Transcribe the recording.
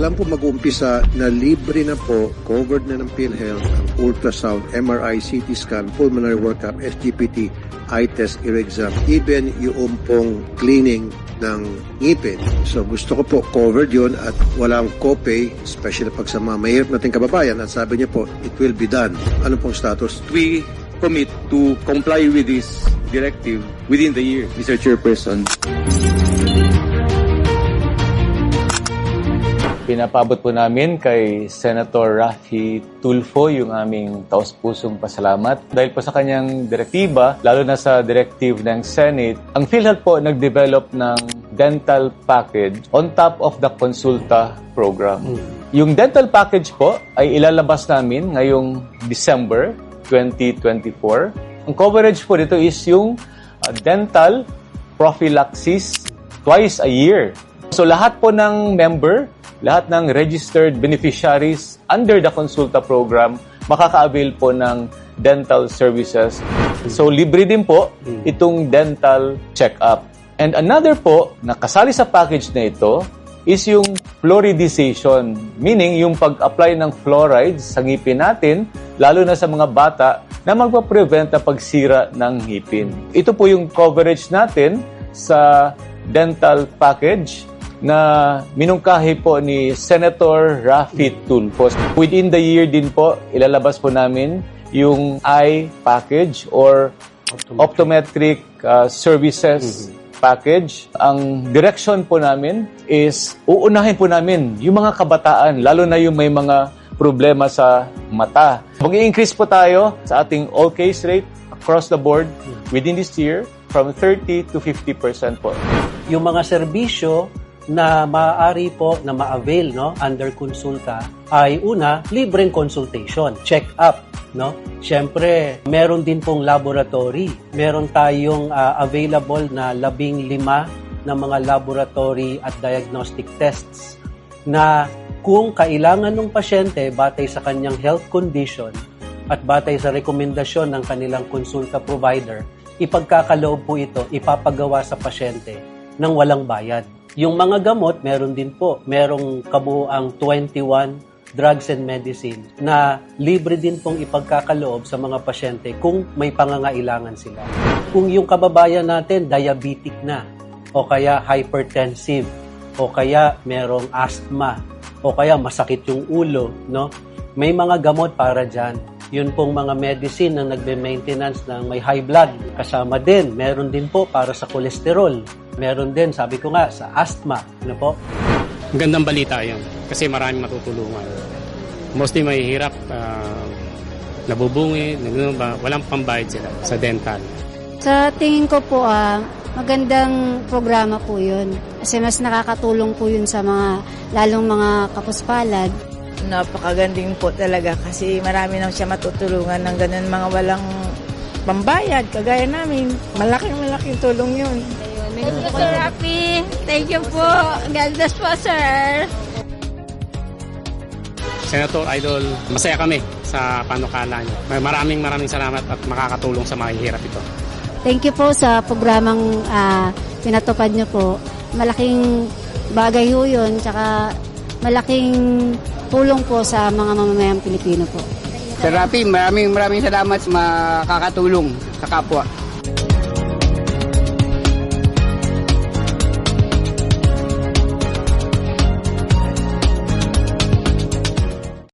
kailan po mag-uumpisa na libre na po, covered na ng PhilHealth, ang ultrasound, MRI, CT scan, pulmonary workup, SGPT, eye test, ear exam, even yung pong cleaning ng ngipin. So gusto ko po covered yun at walang copay, especially pag sa mga mahirap nating kababayan, at sabi niyo po, it will be done. Ano pong status? We commit to comply with this directive within the year, Mr. Chairperson. Pinapabot po namin kay Senator Raffy Tulfo yung aming taos-pusong pasalamat. Dahil po sa kanyang direktiba, lalo na sa directive ng Senate, ang PhilHealth po nag-develop ng dental package on top of the Consulta program. Yung dental package po ay ilalabas namin ngayong December 2024. Ang coverage po dito is yung dental prophylaxis twice a year. So lahat po ng member, lahat ng registered beneficiaries under the Consulta program makaka-avail po ng dental services. So libre din po itong dental check-up. And another po na kasali sa package na ito is yung fluoridization, meaning yung pag-apply ng fluoride sa ngipin natin, lalo na sa mga bata na magpa-prevent na pagsira ng ngipin. Ito po yung coverage natin sa dental package na minungkahi po ni Senator Raffy Tulfo. Within the year din po, ilalabas po namin yung eye package or optometric services package. Ang direction po namin is uunahin po namin yung mga kabataan, lalo na yung may mga problema sa mata. Mag-i-increase po tayo sa ating all case rate across the board within this year from 30 to 50% po. Yung mga serbisyo na maaari po na ma-avail under Consulta ay una, libreng consultation, check-up. Siyempre, meron din pong laboratory. Meron tayong available na 15 na mga laboratory at diagnostic tests na kung kailangan ng pasyente batay sa kanyang health condition at batay sa rekomendasyon ng kanilang Consulta provider, ipagkakaloob po ito, ipapagawa sa pasyente ng walang bayad. Yung mga gamot, meron din po. Merong kabuuang 21 drugs and medicine na libre din pong ipagkakaloob sa mga pasyente kung may pangangailangan sila. Kung yung kababayan natin diabetic na, o kaya hypertensive, o kaya merong asthma, o kaya masakit yung ulo, may mga gamot para dyan. Yun pong mga medicine na nagbe-maintenance ng may high blood. Kasama din, meron din po para sa cholesterol. Meron din, sabi ko nga, sa asthma. Po? Gandang balita yun kasi maraming matutulungan. Mostly mahihirap, nabubungi, walang pambayad sila sa dental. Sa tingin ko po, magandang programa po yun. Kasi mas nakakatulong po yun sa mga, lalong mga kapuspalad. Napakaganding po talaga kasi marami na siya matutulungan ng ganun mga walang pambayad. Kagaya namin, malaking tulong yun. Thank you, Sir Raffy. Thank you po. God bless po, sir. Senator Idol, masaya kami sa panukala niyo. Maraming salamat at makakatulong sa mahihirap ito. Thank you po sa programang pinatupad niyo po. Malaking bagay ho yun, tsaka malaking tulong po sa mga mamamayang Pilipino po. Sir Raffy, maraming salamat sa makakatulong sa kapwa.